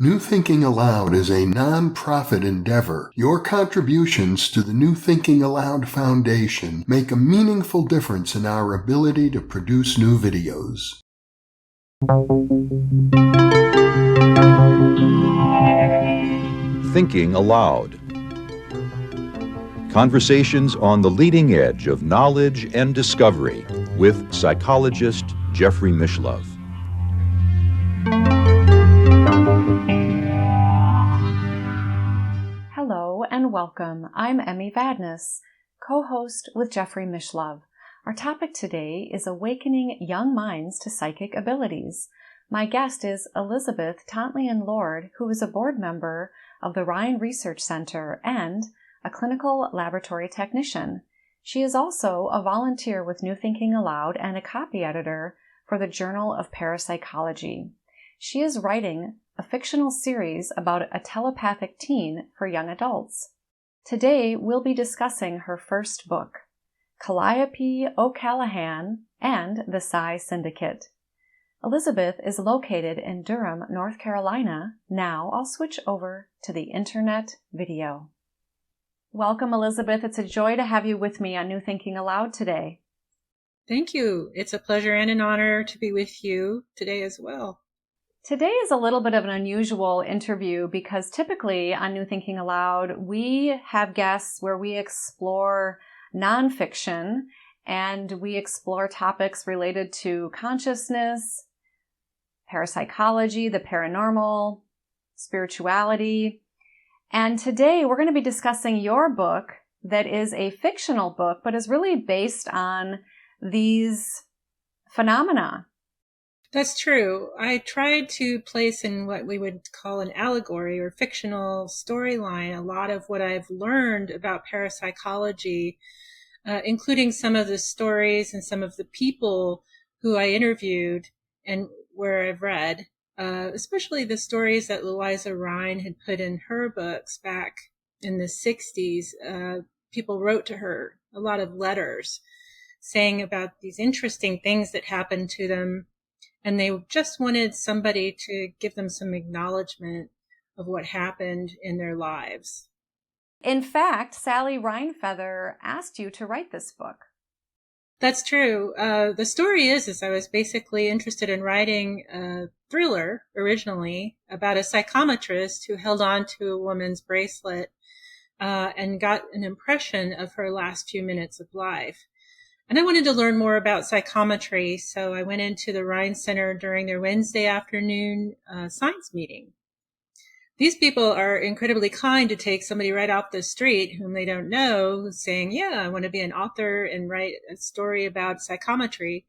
New Thinking Aloud is a non-profit endeavor. Your contributions to the New Thinking Aloud Foundation make a meaningful difference in our ability to produce new videos. Thinking Aloud. Conversations on the leading edge of knowledge and discovery with psychologist Jeffrey Mishlove. Hello and welcome. I'm Emmy Vadnais, co-host with Jeffrey Mishlove. Our topic today is awakening young minds to psychic abilities. My guest is Elizabeth Tantlian Lord, who is a board member of the Rhine Research Center and a clinical laboratory technician. She is also a volunteer with New Thinking Aloud and a copy editor for the Journal of Parapsychology. She is writing a fictional series about a telepathic teen for young adults. Today, we'll be discussing her first book, Calliope O'Callahan and the Psy Syndicate. Elizabeth is located in Durham, North Carolina. Now I'll switch over to the internet video. Welcome, Elizabeth. It's a joy to have you with me on New Thinking Aloud today. Thank you. It's a pleasure and an honor to be with you today as well. Today is a little bit of an unusual interview because typically on New Thinking Aloud, we have guests where we explore nonfiction and we explore topics related to consciousness, parapsychology, the paranormal, spirituality. And today we're going to be discussing your book that is a fictional book, but is really based on these phenomena. That's true. I tried to place in what we would call an allegory or fictional storyline a lot of what I've learned about parapsychology, including some of the stories and some of the people who I interviewed and where I've read, especially the stories that Eliza Rhine had put in her books back in the 60s. People wrote to her a lot of letters saying about these interesting things that happened to them. And they just wanted somebody to give them some acknowledgement of what happened in their lives. In fact, Sally Rhinefeather asked you to write this book. That's true. The story is I was basically interested in writing a thriller originally about a psychometrist who held on to a woman's bracelet and got an impression of her last few minutes of life. And I wanted to learn more about psychometry, so I went into the Rhine Center during their Wednesday afternoon science meeting. These people are incredibly kind to take somebody right off the street whom they don't know, who's saying, yeah, I want to be an author and write a story about psychometry.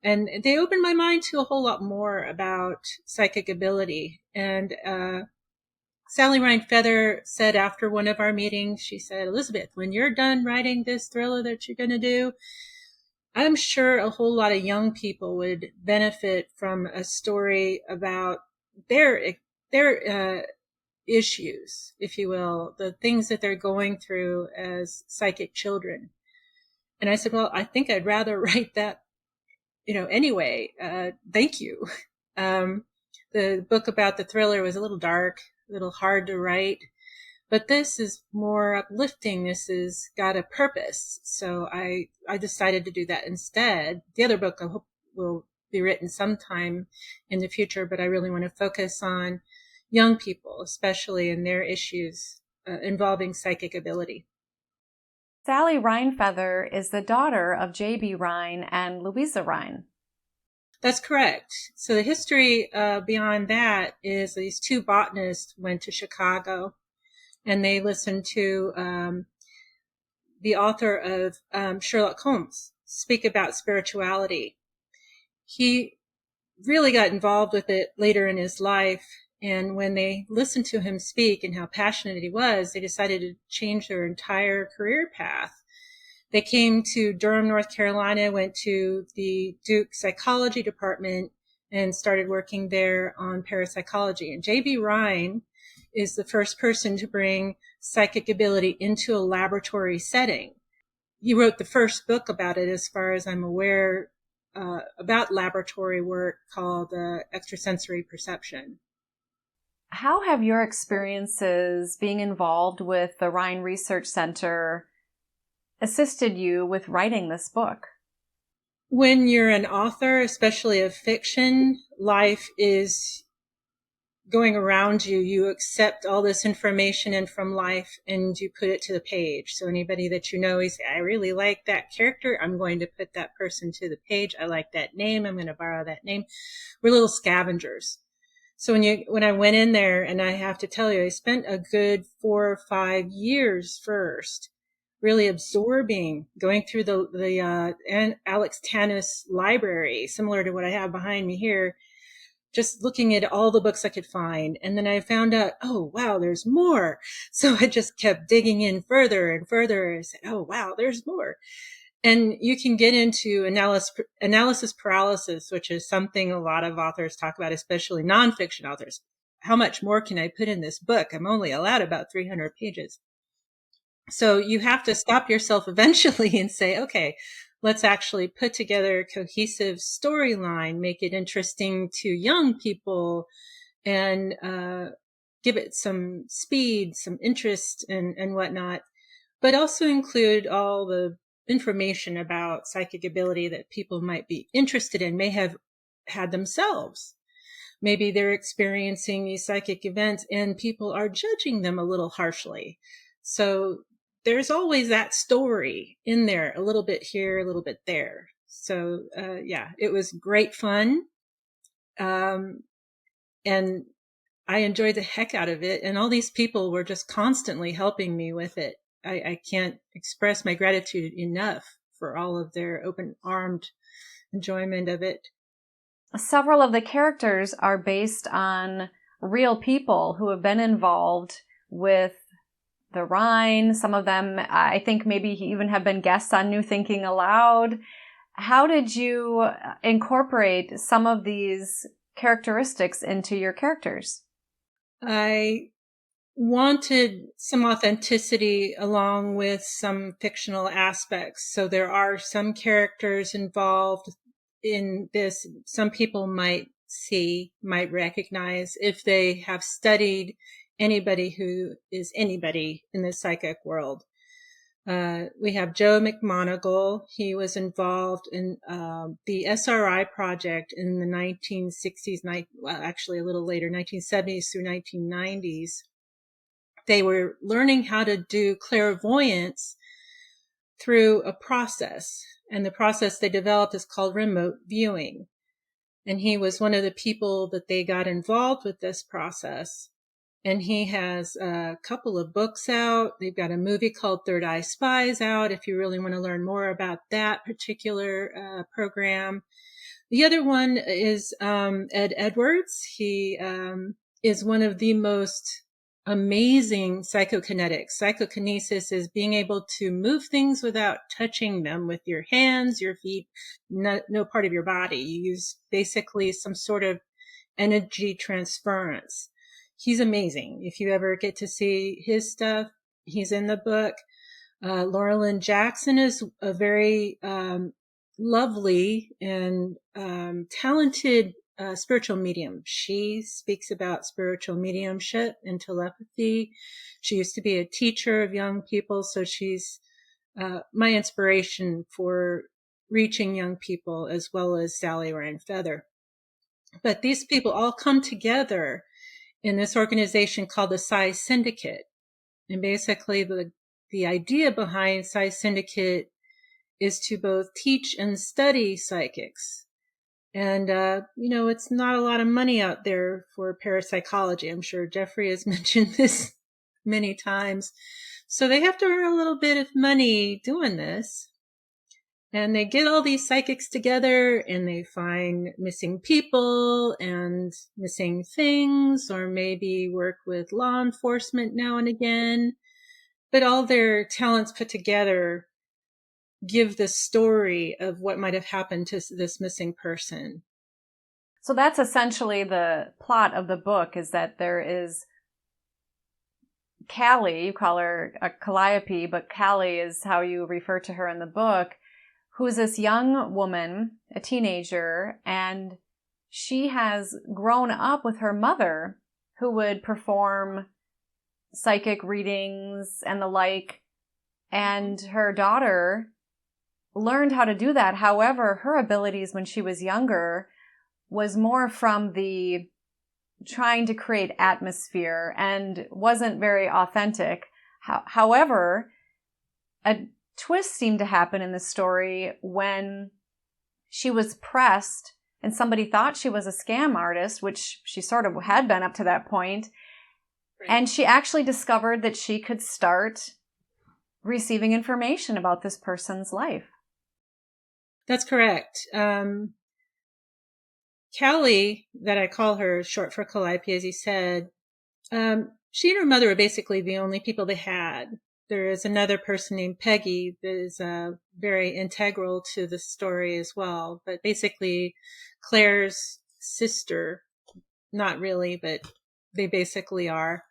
And they opened my mind to a whole lot more about psychic ability. And Sally Rhinefeather said after one of our meetings, she said, Elizabeth, when you're done writing this thriller that you're going to do, I'm sure a whole lot of young people would benefit from a story about their issues, if you will, the things that they're going through as psychic children. And I said, well, I think I'd rather write that, anyway. Thank you. The book about the thriller was a little dark, a little hard to write. But this is more uplifting. This has got a purpose. So I decided to do that instead. The other book I hope will be written sometime in the future, but I really want to focus on young people, especially in their issues involving psychic ability. Sally Rhinefeather is the daughter of J.B. Rhine and Louisa Rhine. That's correct. So the history beyond that is these two botanists went to Chicago and they listened to the author of Sherlock Holmes speak about spirituality. He really got involved with it later in his life. And when they listened to him speak and how passionate he was, they decided to change their entire career path. They came to Durham, North Carolina, went to the Duke Psychology Department and started working there on parapsychology. And J.B. Rhine is the first person to bring psychic ability into a laboratory setting. He wrote the first book about it, as far as I'm aware, about laboratory work called extrasensory perception. How have your experiences being involved with the Rhine Research Center assisted you with writing this book? When you're an author, especially of fiction, life is going around you. You accept all this information in from life and you put it to the page. So anybody that you know, you say, I really like that character. I'm going to put that person to the page. I like that name. I'm going to borrow that name. We're little scavengers. So when I went in there, and I have to tell you, I spent a good 4 or 5 years first, really absorbing, going through the Alex Tannis library, similar to what I have behind me here, just looking at all the books I could find. And then I found out, oh, wow, there's more. So I just kept digging in further and further. I said, oh, wow, there's more. And you can get into analysis paralysis, which is something a lot of authors talk about, especially nonfiction authors. How much more can I put in this book? I'm only allowed about 300 pages. So you have to stop yourself eventually and say, okay, let's actually put together a cohesive storyline, make it interesting to young people, and give it some speed, some interest, and whatnot, but also include all the information about psychic ability that people might be interested in, may have had themselves. Maybe they're experiencing these psychic events and people are judging them a little harshly. So there's always that story in there, a little bit here, a little bit there. So, yeah, it was great fun. And I enjoyed the heck out of it. And all these people were just constantly helping me with it. I can't express my gratitude enough for all of their open-armed enjoyment of it. Several of the characters are based on real people who have been involved with the Rhine. Some of them, I think, maybe even have been guests on New Thinking Aloud. How did you incorporate some of these characteristics into your characters? I wanted some authenticity along with some fictional aspects. So there are some characters involved in this. Some people might recognize if they have studied anybody who is anybody in the psychic world. We have Joe McMoneagle. He was involved in the SRI project in the 1960s, actually a little later, 1970s through 1990s. They were learning how to do clairvoyance through a process. And the process they developed is called remote viewing. And he was one of the people that they got involved with this process. And he has a couple of books out. They've got a movie called Third Eye Spies out, if you really want to learn more about that particular program. The other one is Ed Edwards. He is one of the most amazing psychokinetics. Psychokinesis is being able to move things without touching them with your hands, your feet, no part of your body. You use basically some sort of energy transference. He's amazing. If you ever get to see his stuff, he's in the book. Laura Lynn Jackson is a very lovely and talented spiritual medium. She speaks about spiritual mediumship and telepathy. She used to be a teacher of young people, so she's my inspiration for reaching young people, as well as Sally Ryan Feather. But these people all come together in this organization called the Psy Syndicate. And basically the idea behind Psy Syndicate is to both teach and study psychics. And, it's not a lot of money out there for parapsychology. I'm sure Jeffrey has mentioned this many times. So they have to earn a little bit of money doing this. And they get all these psychics together and they find missing people and missing things, or maybe work with law enforcement now and again. But all their talents put together give the story of what might have happened to this missing person. So that's essentially the plot of the book, is that there is Callie, you call her a Calliope, but Callie is how you refer to her in the book, who's this young woman, a teenager, and she has grown up with her mother, who would perform psychic readings and the like. And her daughter learned how to do that. However, her abilities when she was younger was more from the trying to create atmosphere and wasn't very authentic. However, a twist seemed to happen in the story when she was pressed and somebody thought she was a scam artist, which she sort of had been up to that point. Right. And she actually discovered that she could start receiving information about this person's life. That's correct. Callie, that I call her short for Calliope, as you said, she and her mother were basically the only people they had. There is another person named Peggy that is very integral to the story as well. But basically, Claire's sister, not really, but they basically are.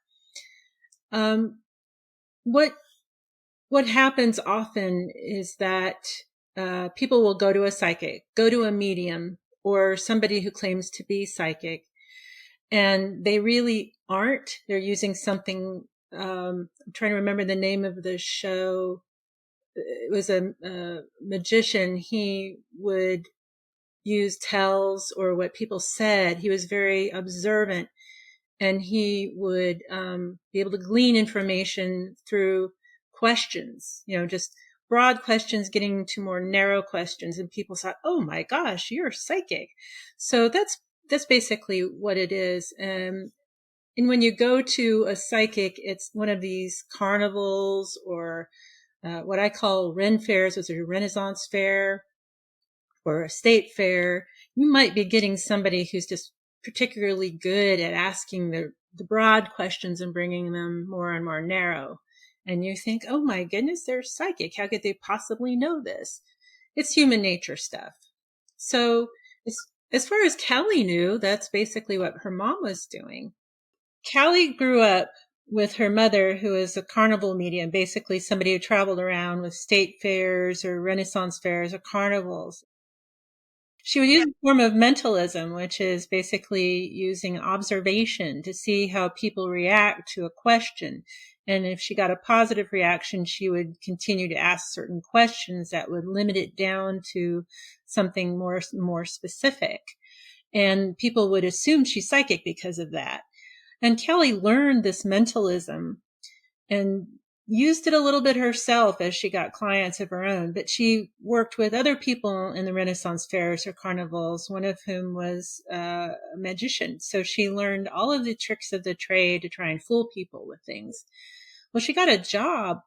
What happens often is that people will go to a psychic, go to a medium, or somebody who claims to be psychic, and they really aren't. They're using something. I'm trying to remember the name of the show. It was a magician. He would use tells or what people said. He was very observant, and he would be able to glean information through questions, just broad questions getting to more narrow questions. And people thought, oh my gosh, you're psychic. So that's basically what it is. And when you go to a psychic, it's one of these carnivals or what I call Ren fairs, which is a Renaissance fair or a state fair. You might be getting somebody who's just particularly good at asking the broad questions and bringing them more and more narrow. And you think, oh my goodness, they're psychic. How could they possibly know this? It's human nature stuff. So as far as Callie knew, that's basically what her mom was doing. Callie grew up with her mother, who is a carnival medium, basically somebody who traveled around with state fairs or Renaissance fairs or carnivals. She would use a form of mentalism, which is basically using observation to see how people react to a question. And if she got a positive reaction, she would continue to ask certain questions that would limit it down to something more specific. And people would assume she's psychic because of that. And Kelly learned this mentalism and used it a little bit herself as she got clients of her own. But she worked with other people in the Renaissance fairs or carnivals, one of whom was a magician. So she learned all of the tricks of the trade to try and fool people with things. Well, she got a job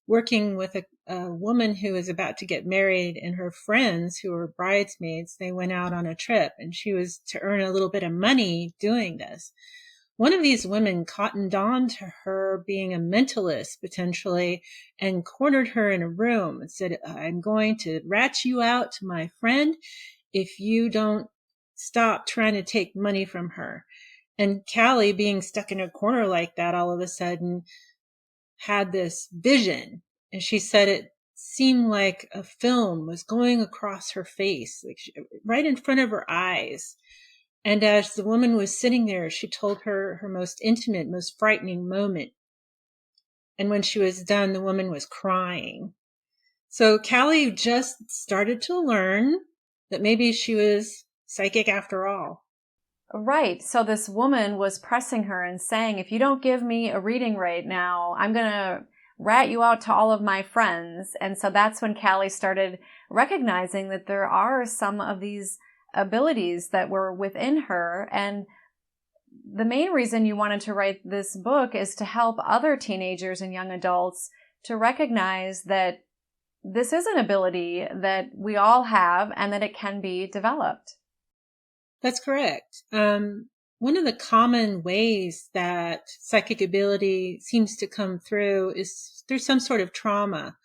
working with a woman who was about to get married, and her friends who were bridesmaids, they went out on a trip, and she was to earn a little bit of money doing this. One of these women cottoned on to her being a mentalist, potentially, and cornered her in a room and said, I'm going to rat you out to my friend if you don't stop trying to take money from her. And Callie, being stuck in a corner like that, all of a sudden had this vision. And she said it seemed like a film was going across her face, like right in front of her eyes. And as the woman was sitting there, she told her most intimate, most frightening moment. And when she was done, the woman was crying. So Callie just started to learn that maybe she was psychic after all. Right. So this woman was pressing her and saying, if you don't give me a reading right now, I'm going to rat you out to all of my friends. And so that's when Callie started recognizing that there are some of these abilities that were within her. And the main reason you wanted to write this book is to help other teenagers and young adults to recognize that this is an ability that we all have and that it can be developed. That's correct. One of the common ways that psychic ability seems to come through is through some sort of trauma.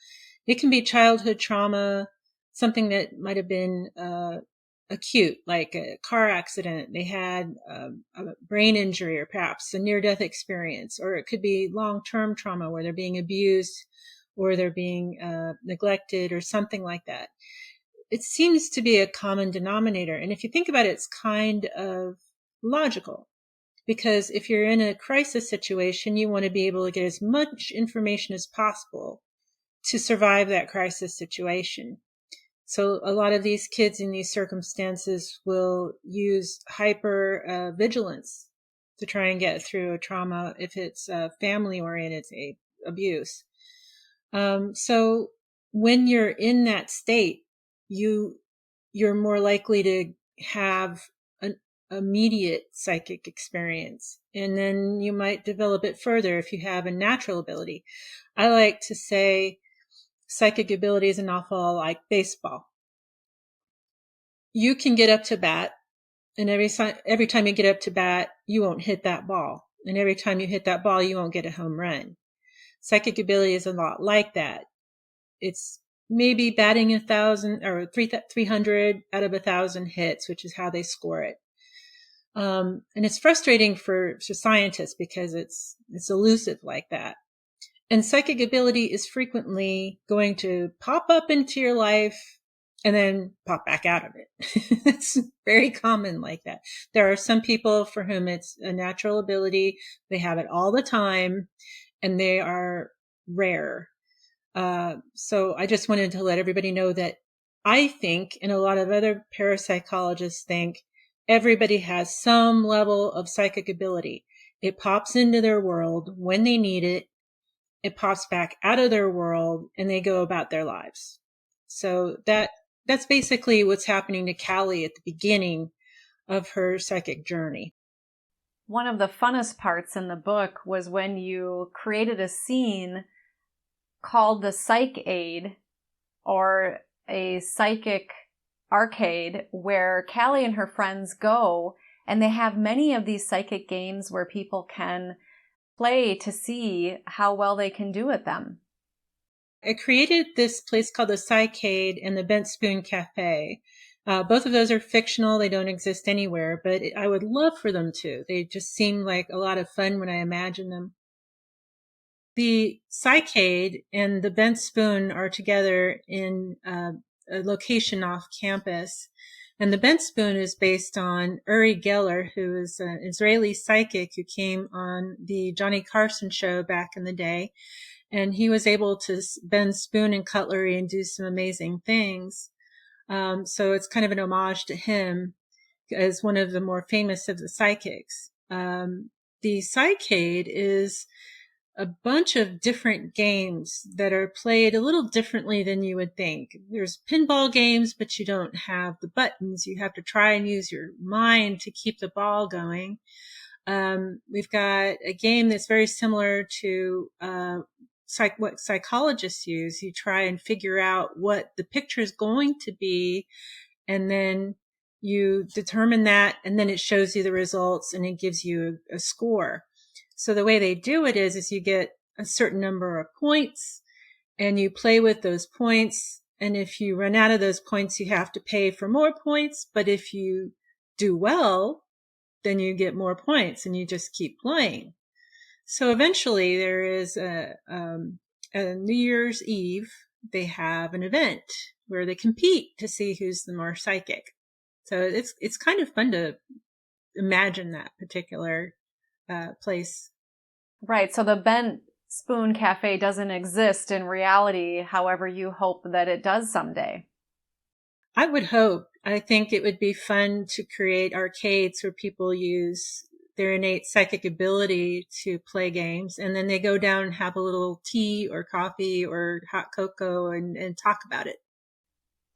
It can be childhood trauma, something that might have been acute, like a car accident. They had a brain injury or perhaps a near-death experience, or it could be long-term trauma where they're being abused or they're being neglected or something like that. It seems to be a common denominator. And if you think about it, it's kind of logical. because if you're in a crisis situation, you want to be able to get as much information as possible to survive that crisis situation. So a lot of these kids in these circumstances will use hyper vigilance to try and get through a trauma if it's family oriented abuse. So when you're in that state, you're more likely to have an immediate psychic experience, and then you might develop it further if you have a natural ability. I like to say psychic ability is an awful like baseball. You can get up to bat, and every time you get up to bat, you won't hit that ball. And every time you hit that ball, you won't get a home run. Psychic ability is a lot like that. It's maybe batting 1,000 or 300 out of 1,000 hits, which is how they score it. And it's frustrating for scientists because it's elusive like that. And psychic ability is frequently going to pop up into your life and then pop back out of it. It's very common like that. There are some people for whom it's a natural ability. They have it all the time, and they are rare. So I just wanted to let everybody know that I think, and a lot of other parapsychologists think, everybody has some level of psychic ability. It pops into their world when they need it. It pops back out of their world, and they go about their lives. So that's basically what's happening to Callie at the beginning of her psychic journey. One of the funnest parts in the book was when you created a scene called the Psy-cade, or a psychic arcade, where Callie and her friends go, and they have many of these psychic games where people can play to see how well they can do at them. I created this place called the Psy-cade and the Bent Spoon Café. Both of those are fictional. They don't exist anywhere, but I would love for them to. They just seem like a lot of fun when I imagine them. The Psy-cade and the Bent Spoon are together in a location off campus. And the Bent Spoon is based on Uri Geller, who is an Israeli psychic who came on the Johnny Carson show back in the day. And he was able to bend spoon and cutlery and do some amazing things. So it's kind of an homage to him as one of the more famous of the psychics. The Psy-cade is a bunch of different games that are played a little differently than you would think. There's pinball games, but you don't have the buttons. You have to try and use your mind to keep the ball going. We've got a game that's very similar to what psychologists use. You try and figure out what the picture is going to be, and then you determine that, and then it shows you the results, and it gives you a score. So the way they do it is you get a certain number of points, and you play with those points, and if you run out of those points, you have to pay for more points, but if you do well, then you get more points, and you just keep playing. So eventually there is a New Year's Eve, they have an event where they compete to see who's the more psychic. So it's kind of fun to imagine that particular place. Right. So the Bent Spoon Cafe doesn't exist in reality. However, you hope that it does someday. I would hope. I think it would be fun to create arcades where people use their innate psychic ability to play games, and then they go down and have a little tea or coffee or hot cocoa and talk about it.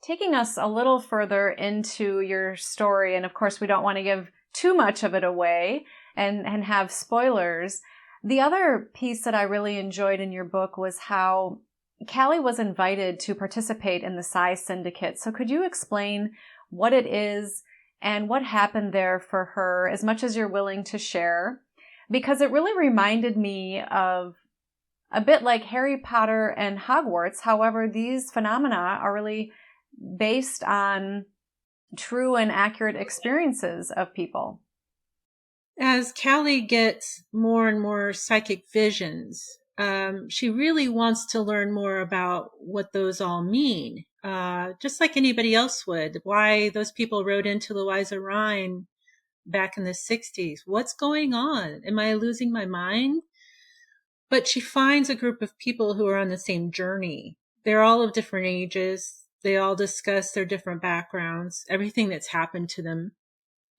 Taking us a little further into your story, and of course we don't want to give too much of it away and have spoilers. The other piece that I really enjoyed in your book was how Callie was invited to participate in the Psy Syndicate. So could you explain what it is and what happened there for her, as much as you're willing to share? Because it really reminded me of a bit like Harry Potter and Hogwarts. However, these phenomena are really based on true and accurate experiences of people. As Callie gets more and more psychic visions, she really wants to learn more about what those all mean, just like anybody else would. Why those people wrote into Louisa Rhine back in the 60s. What's going on? Am I losing my mind? But she finds a group of people who are on the same journey. They're all of different ages. They all discuss their different backgrounds, everything that's happened to them.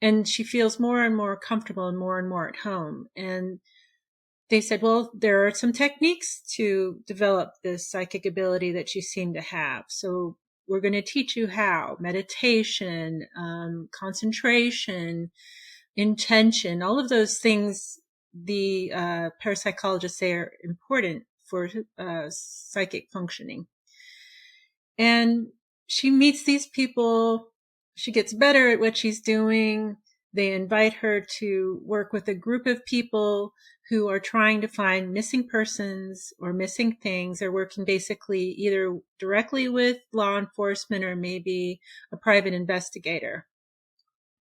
And she feels more and more comfortable and more at home. And they said, well, there are some techniques to develop this psychic ability that you seem to have. So we're going to teach you how. Meditation, concentration, intention, all of those things the parapsychologists say are important for psychic functioning. And she meets these people. She gets better at what she's doing. They invite her to work with a group of people who are trying to find missing persons or missing things. They're working basically either directly with law enforcement or maybe a private investigator.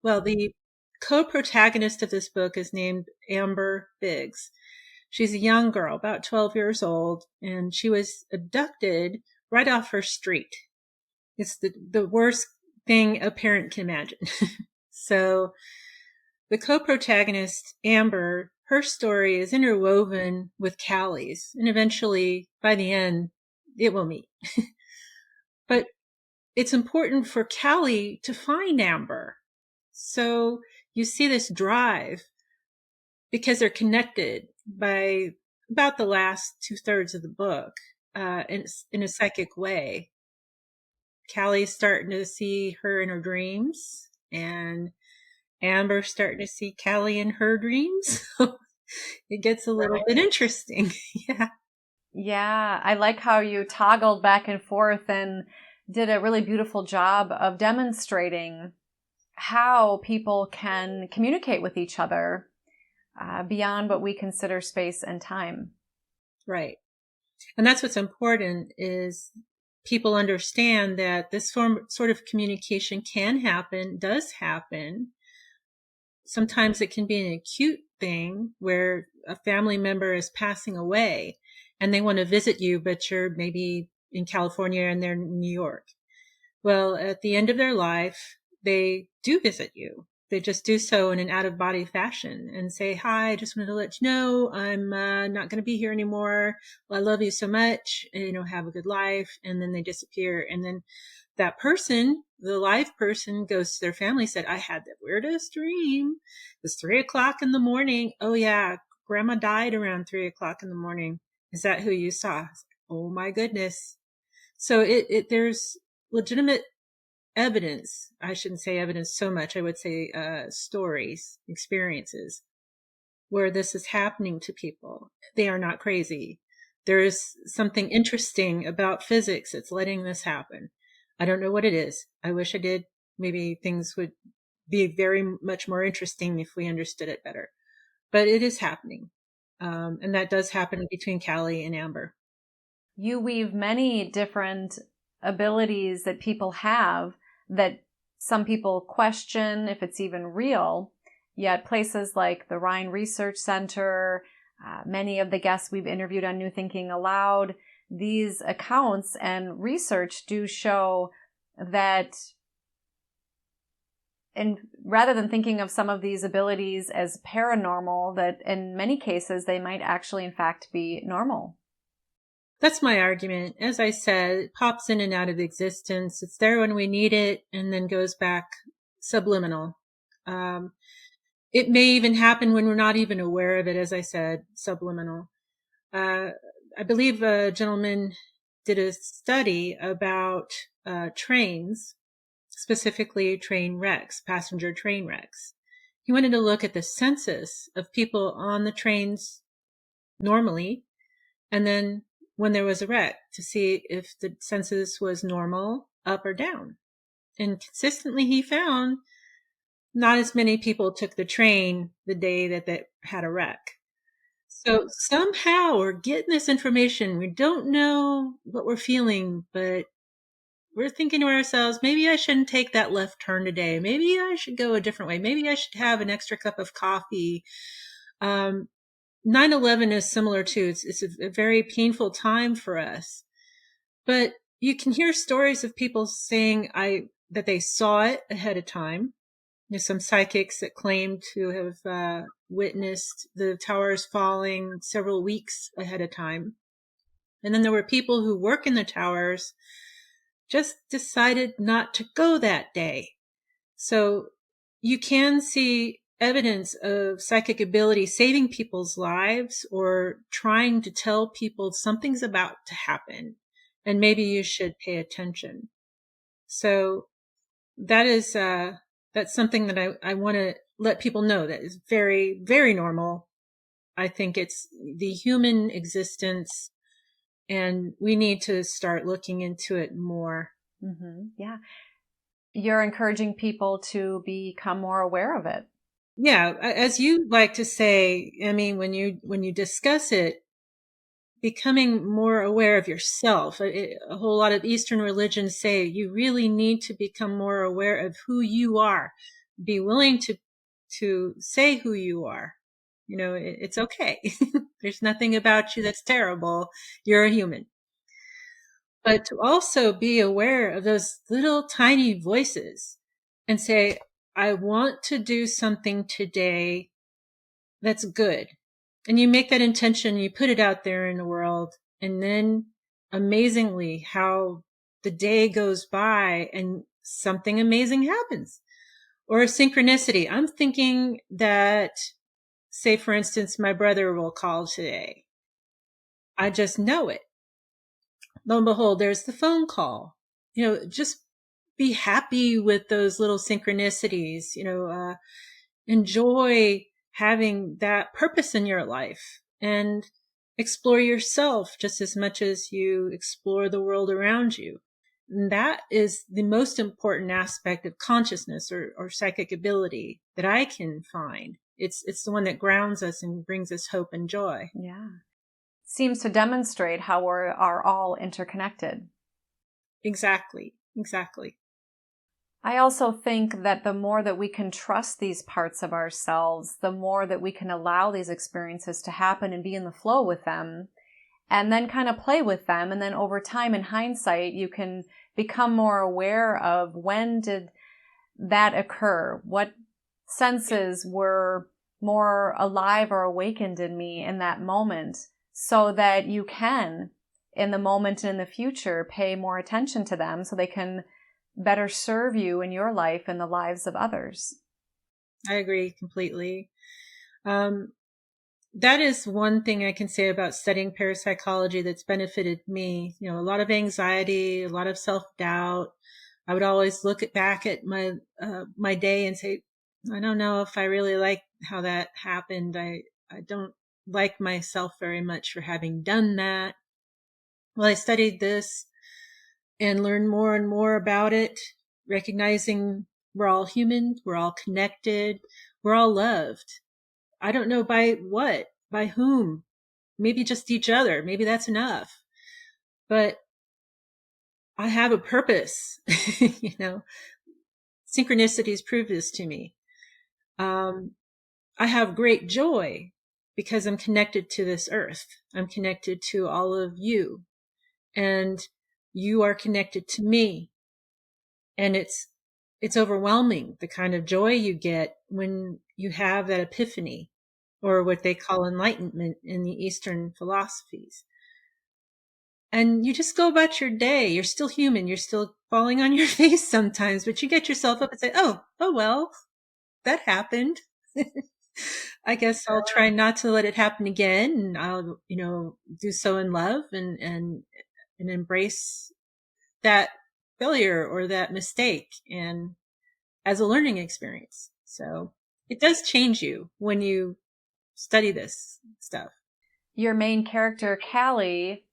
Well, the co-protagonist of this book is named Amber Biggs. She's a young girl, about 12 years old, and she was abducted right off her street. It's the worst thing a parent can imagine. So the co-protagonist, Amber, her story is interwoven with Callie's, and eventually, by the end, it will meet. But it's important for Callie to find Amber. So you see this drive because they're connected by about the last 2/3 of the book in a psychic way. Callie's starting to see her in her dreams, and Amber's starting to see Callie in her dreams. It gets a little bit interesting. Yeah. Yeah, I like how you toggled back and forth and did a really beautiful job of demonstrating how people can communicate with each other beyond what we consider space and time. Right. And that's what's important is people understand that this sort of communication can happen, does happen. Sometimes it can be an acute thing where a family member is passing away and they want to visit you, but you're maybe in California and they're in New York. Well, at the end of their life, they do visit you. They just do so in an out-of-body fashion and say, hi, I just wanted to let you know I'm not going to be here anymore. Well, I love you so much. And, have a good life. And then they disappear. And then that person, the live person, goes to their family, said, I had the weirdest dream. It was 3:00 in the morning. Oh, yeah, grandma died around 3:00 in the morning. Is that who you saw? Oh, my goodness. So there's legitimate evidence. I shouldn't say evidence so much. I would say stories, experiences where this is happening to people. They are not crazy. There is something interesting about physics that's letting this happen. I don't know what it is. I wish I did. Maybe things would be very much more interesting if we understood it better. But it is happening. And that does happen between Callie and Amber. You weave many different abilities that people have that some people question if it's even real, yet places like the Rhine Research Center, many of the guests we've interviewed on New Thinking Aloud, these accounts and research do show that, and rather than thinking of some of these abilities as paranormal, that in many cases they might actually in fact be normal. That's my argument. As I said, it pops in and out of existence. It's there when we need it and then goes back subliminal. It may even happen when we're not even aware of it, as I said, subliminal. I believe a gentleman did a study about trains, specifically train wrecks, passenger train wrecks. He wanted to look at the census of people on the trains normally, and then when there was a wreck to see if the census was normal, up or down. And consistently he found not as many people took the train the day that they had a wreck. So somehow we're getting this information. We don't know what we're feeling, but we're thinking to ourselves, maybe I shouldn't take that left turn today. Maybe I should go a different way. Maybe I should have an extra cup of coffee. 9/11 is similar too. It's a very painful time for us. But you can hear stories of people saying that they saw it ahead of time. There's some psychics that claim to have witnessed the towers falling several weeks ahead of time. And then there were people who work in the towers just decided not to go that day. So you can see evidence of psychic ability saving people's lives or trying to tell people something's about to happen and maybe you should pay attention. So that is, that's something that I want to let people know that is very, very normal. I think it's the human existence and we need to start looking into it more. Mm-hmm. Yeah. You're encouraging people to become more aware of it. Yeah. As you like to say, I mean, when you discuss it, becoming more aware of yourself. A whole lot of Eastern religions say you really need to become more aware of who you are. Be willing to say who you are. You know, it's okay. There's nothing about you that's terrible. You're a human. But to also be aware of those little tiny voices and say, I want to do something today that's good. And you make that intention, you put it out there in the world, and then amazingly how the day goes by and something amazing happens. Or a synchronicity. I'm thinking that, say for instance, my brother will call today. I just know it. Lo and behold, there's the phone call. You know, just be happy with those little synchronicities, enjoy having that purpose in your life and explore yourself just as much as you explore the world around you. And that is the most important aspect of consciousness or psychic ability that I can find. It's the one that grounds us and brings us hope and joy. Yeah. Seems to demonstrate how we are all interconnected. Exactly. I also think that the more that we can trust these parts of ourselves, the more that we can allow these experiences to happen and be in the flow with them, and then kind of play with them. And then over time, in hindsight, you can become more aware of when did that occur? What senses were more alive or awakened in me in that moment, so that you can, in the moment and in the future, pay more attention to them so they can better serve you in your life and the lives of others. I agree completely. That is one thing I can say about studying parapsychology that's benefited me. You know, a lot of anxiety, a lot of self-doubt. I would always look back at my day and say, I don't know if I really like how that happened. I don't like myself very much for having done that. Well, I studied this and learned more and more about it, recognizing we're all human, we're all connected, we're all loved. I don't know by what, by whom, maybe just each other. Maybe that's enough. But I have a purpose, synchronicities prove this to me. I have great joy because I'm connected to this earth. I'm connected to all of you and you are connected to me. And it's overwhelming, the kind of joy you get when you have that epiphany, or what they call enlightenment in the Eastern philosophies. And you just go about your day. You're still human. You're still falling on your face sometimes, but you get yourself up and say, oh well, that happened. I guess I'll try not to let it happen again. And I'll, do so in love and embrace that failure or that mistake and as a learning experience. So it does change you when you study this stuff. Your main character, Callie,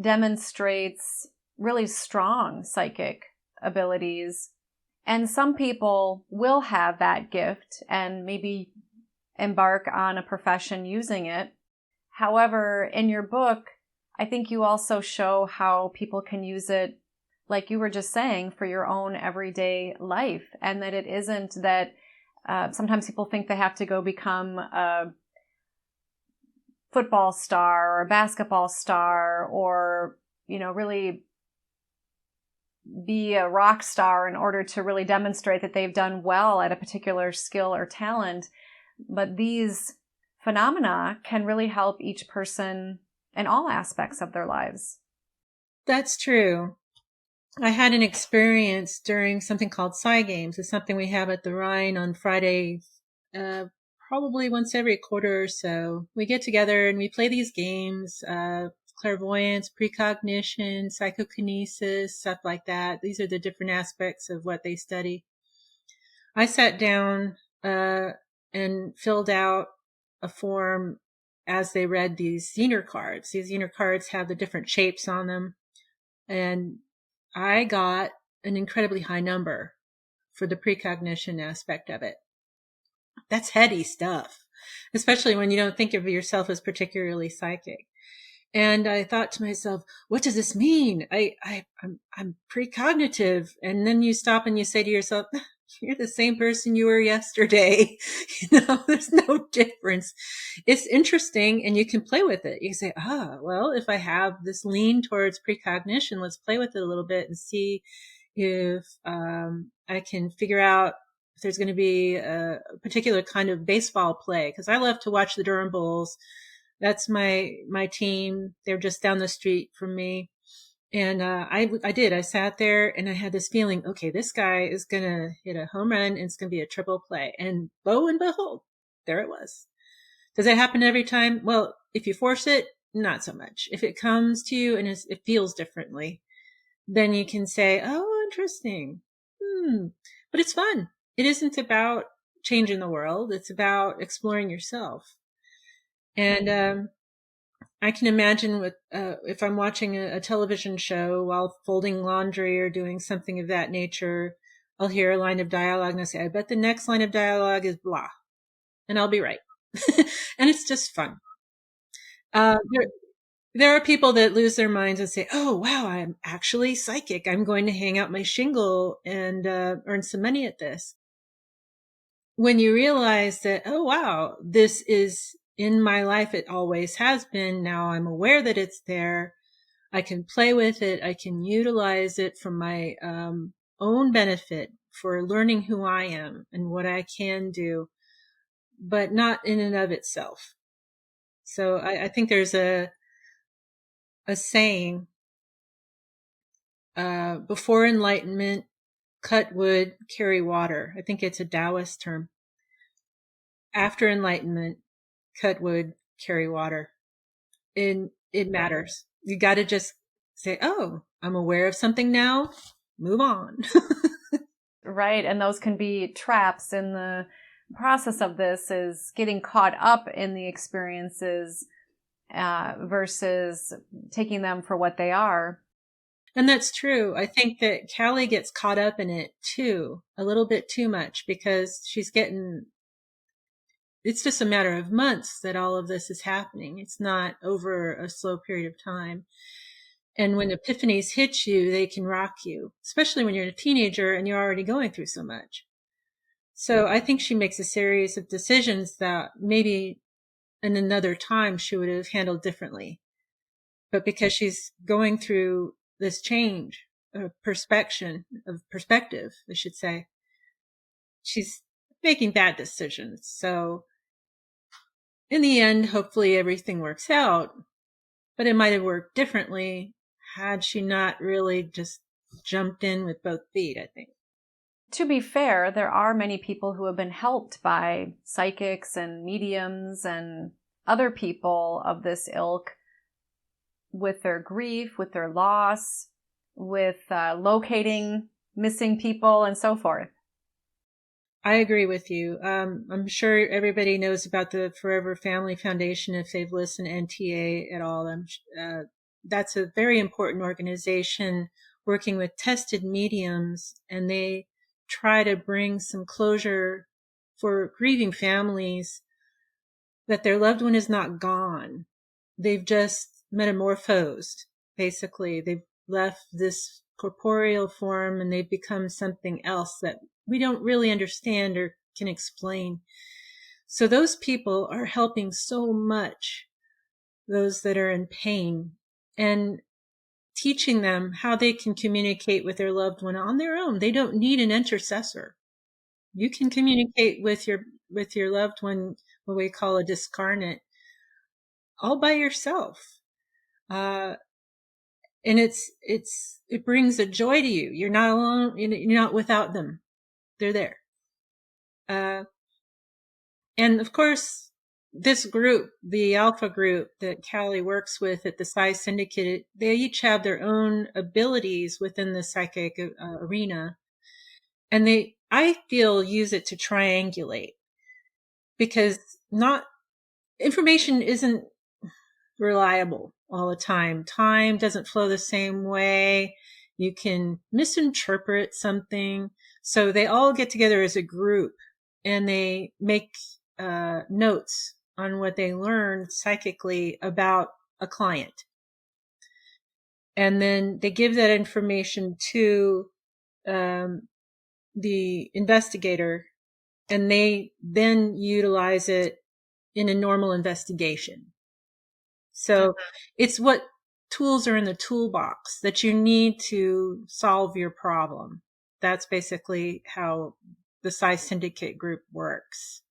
demonstrates really strong psychic abilities. And some people will have that gift and maybe embark on a profession using it. However, in your book, I think you also show how people can use it, like you were just saying, for your own everyday life. And that it isn't that sometimes people think they have to go become a football star or a basketball star or, really be a rock star in order to really demonstrate that they've done well at a particular skill or talent. But these phenomena can really help each person in all aspects of their lives. That's true. I had an experience during something called Psy Games. It's something we have at the Rhine on Friday, probably once every quarter or so. We get together and we play these games, clairvoyance, precognition, psychokinesis, stuff like that. These are the different aspects of what they study. I sat down and filled out a form as they read these Zener cards. These Zener cards have the different shapes on them. And I got an incredibly high number for the precognition aspect of it. That's heady stuff, especially when you don't think of yourself as particularly psychic. And I thought to myself, what does this mean? I'm precognitive. And then you stop and you say to yourself, you're the same person you were yesterday. There's no difference. It's interesting and you can play with it. You can say, well, if I have this lean towards precognition, let's play with it a little bit and see if I can figure out if there's going to be a particular kind of baseball play. Because I love to watch the Durham Bulls. That's my team. They're just down the street from me. And I did. I sat there and I had this feeling, okay, this guy is going to hit a home run and it's going to be a triple play. And lo and behold, there it was. Does that happen every time? Well, if you force it, not so much. If it comes to you and it feels differently, then you can say, oh, interesting. But it's fun. It isn't about changing the world. It's about exploring yourself. And I can imagine with if I'm watching a television show while folding laundry or doing something of that nature, I'll hear a line of dialogue and I say, I bet the next line of dialogue is blah. And I'll be right. And it's just fun. There are people that lose their minds and say, oh, wow, I'm actually psychic. I'm going to hang out my shingle and earn some money at this. When you realize that, oh, wow, this is in my life, it always has been. Now I'm aware that it's there. I can play with it. I can utilize it for my own benefit, for learning who I am and what I can do, but not in and of itself. So I think there's a saying, before enlightenment, cut wood, carry water. I think it's a Taoist term. After enlightenment, cut wood, carry water. And it matters. You got to just say, oh, I'm aware of something now. Move on. Right. And those can be traps in the process of this, is getting caught up in the experiences versus taking them for what they are. And that's true. I think that Callie gets caught up in it too, a little bit too much, because it's just a matter of months that all of this is happening. It's not over a slow period of time. And when epiphanies hit you, they can rock you, especially when you're a teenager and you're already going through so much. So I think she makes a series of decisions that maybe in another time she would have handled differently. But because she's going through this change of perspective, I should say, she's making bad decisions. So in the end, hopefully everything works out, but it might have worked differently had she not really just jumped in with both feet, I think. To be fair, there are many people who have been helped by psychics and mediums and other people of this ilk with their grief, with their loss, with locating missing people and so forth. I agree with you. I'm sure everybody knows about the Forever Family Foundation if they've listened to NTA at all. That's a very important organization working with tested mediums, and they try to bring some closure for grieving families that their loved one is not gone. They've just metamorphosed, basically. They've left this corporeal form and they've become something else that we don't really understand or can explain. So those people are helping so much those that are in pain. And teaching them how they can communicate with their loved one on their own. They don't need an intercessor. You can communicate with your loved one, what we call a discarnate, all by yourself. And it brings a joy to you. You're not alone. You're not without them. They're there. And of course, this group, the Alpha group that Callie works with at the Psy Syndicate, they each have their own abilities within the psychic arena. And I feel, use it to triangulate, because information isn't reliable all the time. Time doesn't flow the same way. You can misinterpret something. So they all get together as a group and they make notes on what they learned psychically about a client. And then they give that information to the investigator, and they then utilize it in a normal investigation. So it's what tools are in the toolbox that you need to solve your problem. That's basically how the Psy Syndicate group works.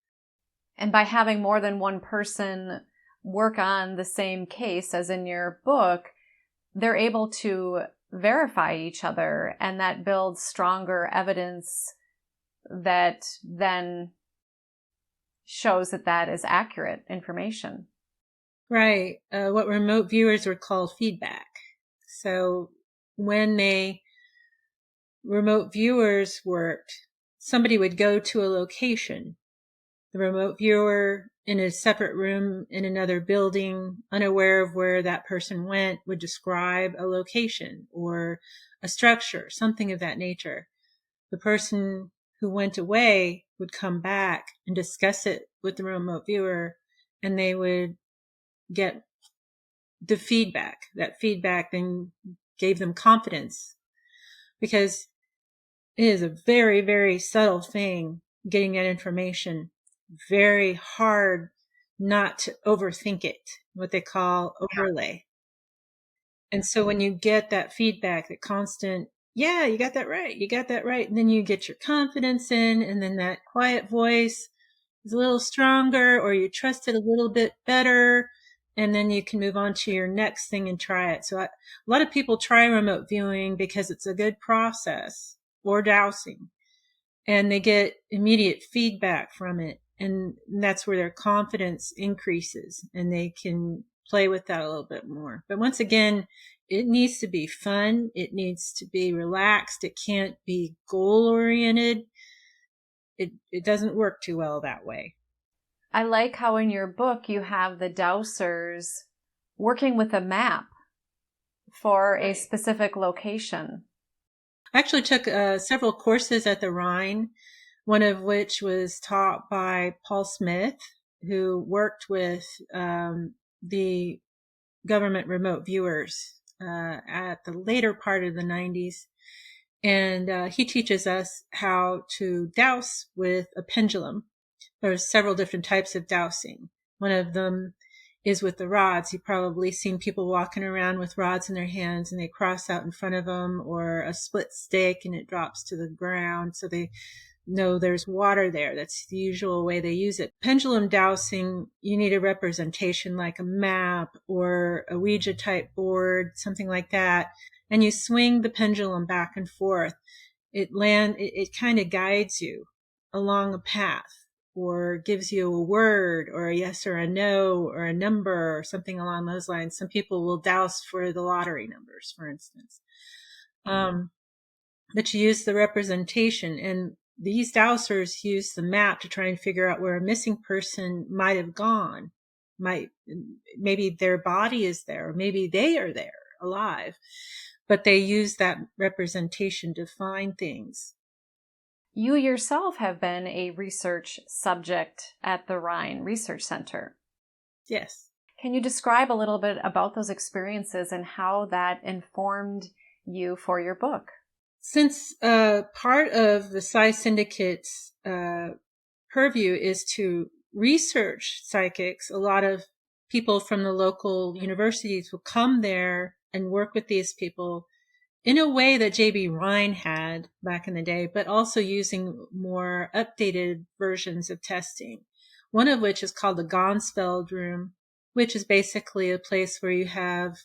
And by having more than one person work on the same case, as in your book, they're able to verify each other, and that builds stronger evidence that then shows that that is accurate information. Right. What remote viewers would call feedback. So when remote viewers worked, somebody would go to a location. The remote viewer in a separate room in another building, unaware of where that person went, would describe a location or a structure, something of that nature. The person who went away would come back and discuss it with the remote viewer, and they would get the feedback. That feedback then gave them confidence, because it is a very, very subtle thing, getting that information. Very hard not to overthink it, what they call overlay. And so when you get that feedback, that constant, yeah, you got that right, and then you get your confidence in, and then that quiet voice is a little stronger, or you trust it a little bit better, and then you can move on to your next thing and try it. So a lot of people try remote viewing because it's a good process, or dowsing, and they get immediate feedback from it. And that's where their confidence increases, and they can play with that a little bit more. But once again, it needs to be fun. It needs to be relaxed. It can't be goal-oriented. It doesn't work too well that way. I like how in your book you have the dowsers working with a map for a specific location. I actually took several courses at the Rhine, one of which was taught by Paul Smith, who worked with the government remote viewers at the later part of the 90s. And he teaches us how to dowse with a pendulum. There's several different types of dowsing. One of them is with the rods. You've probably seen people walking around with rods in their hands, and they cross out in front of them, or a split stick and it drops to the ground. So they know there's water there. That's the usual way they use it. Pendulum dowsing, you need a representation like a map or a Ouija type board, something like that. And you swing the pendulum back and forth. It kind of guides you along a path, or gives you a word, or a yes or a no, or a number, or something along those lines. Some people will dowse for the lottery numbers, for instance. But you use the representation, and these dowsers use the map to try and figure out where a missing person might have gone. Maybe their body is there, or maybe they are there alive, but they use that representation to find things. You yourself have been a research subject at the Rhine Research Center. Yes. Can you describe a little bit about those experiences and how that informed you for your book? Since part of the Psy Syndicate's purview is to research psychics, a lot of people from the local universities will come there and work with these people in a way that J.B. Rhine had back in the day, but also using more updated versions of testing. One of which is called the Gonsfeld room, which is basically a place where you have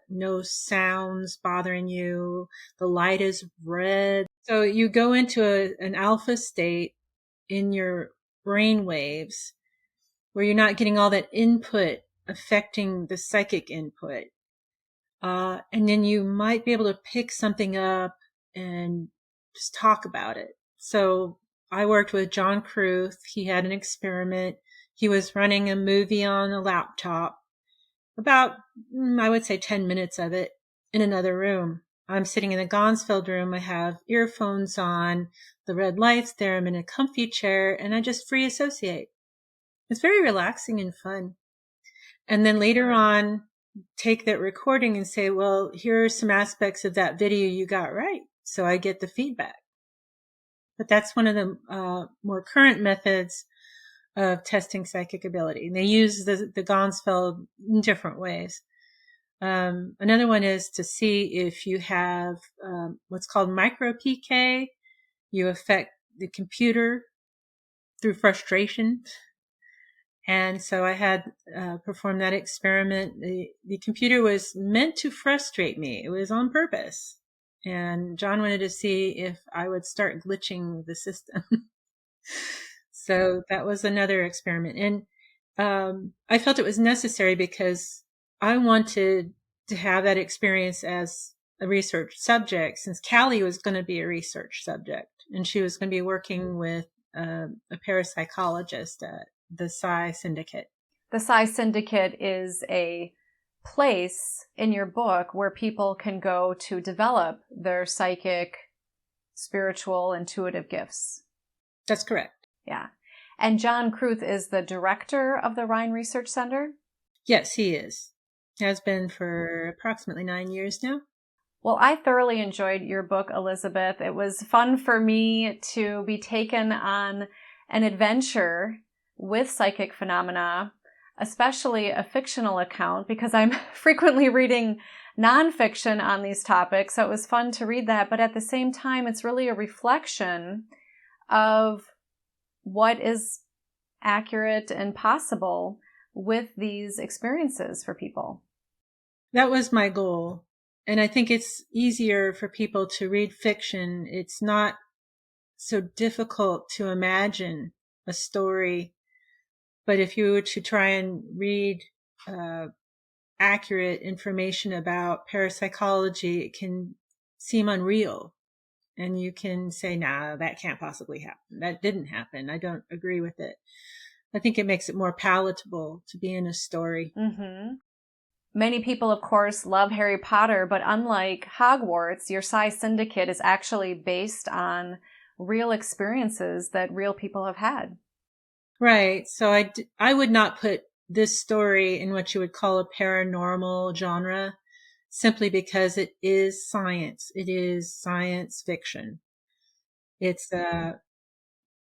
no sounds bothering you. The light is red. So you go into an alpha state in your brain waves where you're not getting all that input affecting the psychic input. And then you might be able to pick something up and just talk about it. So I worked with John Kruth. He had an experiment. He was running a movie on a laptop, about, I would say 10 minutes of it in another room. I'm sitting in the Gonsfeld room. I have earphones on, the red light's there. I'm in a comfy chair and I just free associate. It's very relaxing and fun. And then later on, take that recording and say, well, here are some aspects of that video you got right. So I get the feedback. But that's one of the more current methods of testing psychic ability. And they use the Gonsfeld in different ways. Another one is to see if you have what's called micro PK. You affect the computer through frustration. And so I had performed that experiment. The computer was meant to frustrate me. It was on purpose. And John wanted to see if I would start glitching the system. So that was another experiment. And I felt it was necessary because I wanted to have that experience as a research subject, since Callie was going to be a research subject. And she was going to be working with a parapsychologist at the Psy Syndicate. The Psy Syndicate is a place in your book where people can go to develop their psychic, spiritual, intuitive gifts. That's correct. Yeah. And John Kruth is the director of the Rhine Research Center? Yes, he is. Has been for approximately 9 years now. Well, I thoroughly enjoyed your book, Elizabeth. It was fun for me to be taken on an adventure with psychic phenomena, especially a fictional account, because I'm frequently reading nonfiction on these topics. So it was fun to read that. But at the same time, it's really a reflection of what is accurate and possible with these experiences for people. That was my goal. And I think it's easier for people to read fiction. It's not so difficult to imagine a story. But if you were to try and read accurate information about parapsychology, it can seem unreal. And you can say, nah, that can't possibly happen. That didn't happen. I don't agree with it. I think it makes it more palatable to be in a story. Mm-hmm. Many people, of course, love Harry Potter, but unlike Hogwarts, your Psy Syndicate is actually based on real experiences that real people have had. Right. So I would not put this story in what you would call a paranormal genre, simply because it is science. It is science fiction. It's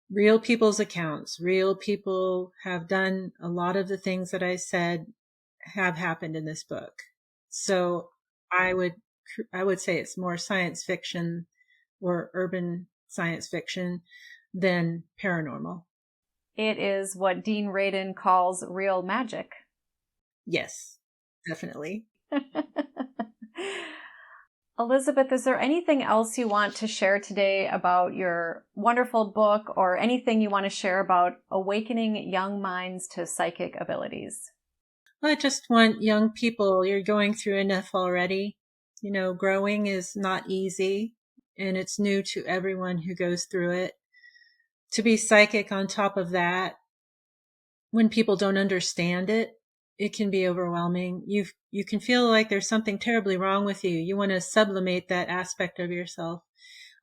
real people's accounts. Real people have done a lot of the things that I said have happened in this book. So I would say it's more science fiction or urban science fiction than paranormal. It is what Dean Radin calls real magic. Yes, definitely. Elizabeth, is there anything else you want to share today about your wonderful book, or anything you want to share about awakening young minds to psychic abilities? Well, I just want young people, you're going through enough already. You know, growing is not easy, and it's new to everyone who goes through it. To be psychic on top of that, when people don't understand it, it can be overwhelming. You can feel like there's something terribly wrong with you. You want to sublimate that aspect of yourself.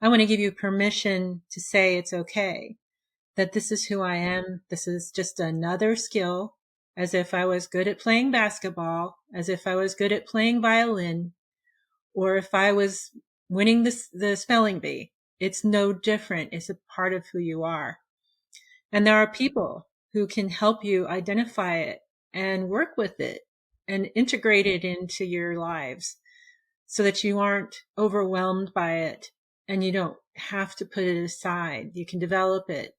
I want to give you permission to say it's okay, that this is who I am. This is just another skill, as if I was good at playing basketball, as if I was good at playing violin, or if I was winning the spelling bee. It's no different. It's a part of who you are. And there are people who can help you identify it and work with it and integrate it into your lives so that you aren't overwhelmed by it and you don't have to put it aside. You can develop it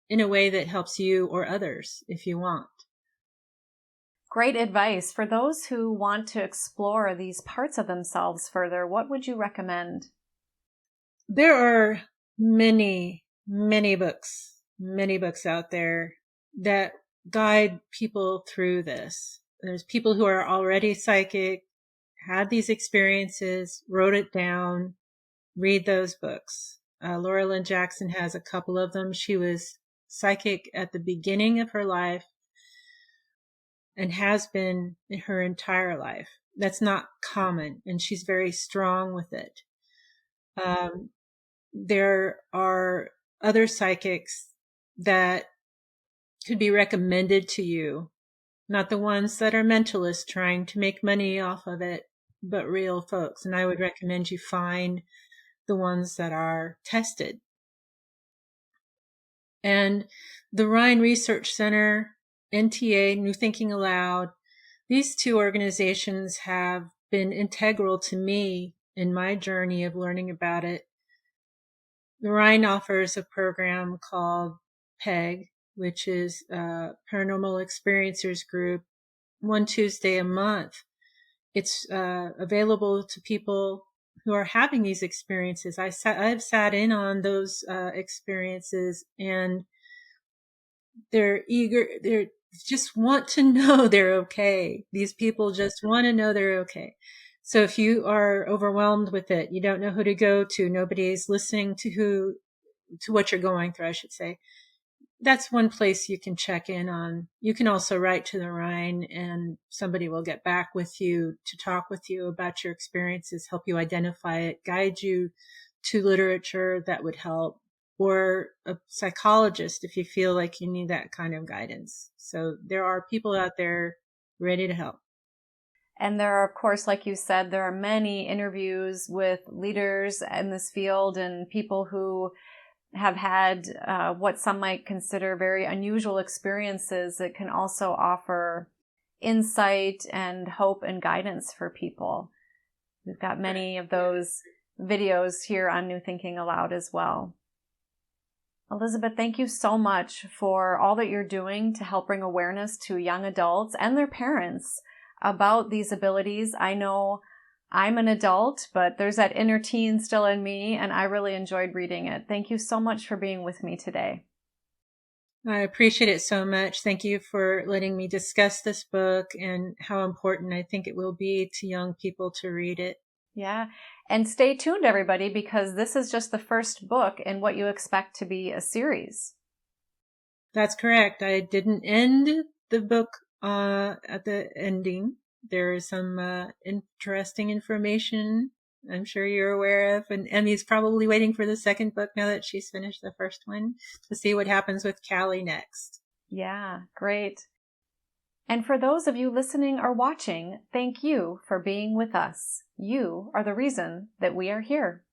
in a way that helps you or others if you want. Great advice. For those who want to explore these parts of themselves further, what would you recommend? There are many books out there that guide people through this. There's people who are already psychic, had these experiences, wrote it down. Read those books. Laura Lynn Jackson has a couple of them. She was psychic at the beginning of her life and has been in her entire life. That's not common, and she's very strong with it. There are other psychics that could be recommended to you, not the ones that are mentalists trying to make money off of it, but real folks. And I would recommend you find the ones that are tested. And the Rhine Research Center, NTA, New Thinking Aloud, these two organizations have been integral to me in my journey of learning about it. The Rhine offers a program called PEG, which is Paranormal Experiencers Group, one Tuesday a month. It's available to people who are having these experiences. I've sat in on those experiences, and they're eager. They just want to know they're okay. These people just want to know they're okay. So if you are overwhelmed with it, you don't know who to go to, nobody's listening to what you're going through, I should say. That's one place you can check in on. You can also write to the Rhine, and somebody will get back with you to talk with you about your experiences, help you identify it, guide you to literature that would help, or a psychologist if you feel like you need that kind of guidance. So there are people out there ready to help. And there are, of course, like you said, there are many interviews with leaders in this field and people who have had what some might consider very unusual experiences that can also offer insight and hope and guidance for people. We've got many of those videos here on New Thinking Aloud as well. Elizabeth, thank you so much for all that you're doing to help bring awareness to young adults and their parents about these abilities. I know I'm an adult, but there's that inner teen still in me, and I really enjoyed reading it. Thank you so much for being with me today. I appreciate it so much. Thank you for letting me discuss this book and how important I think it will be to young people to read it. Yeah. And stay tuned, everybody, because this is just the first book in what you expect to be a series. That's correct. I didn't end the book at the ending. There is some interesting information I'm sure you're aware of. And Emmy's probably waiting for the second book now that she's finished the first one to see what happens with Callie next. Yeah, great. And for those of you listening or watching, thank you for being with us. You are the reason that we are here.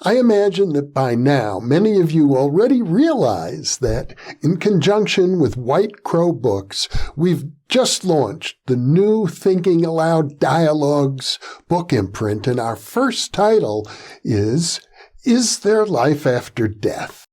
I imagine that by now many of you already realize that, in conjunction with White Crow Books, we've just launched the new Thinking Aloud Dialogues book imprint, and our first title is There Life After Death?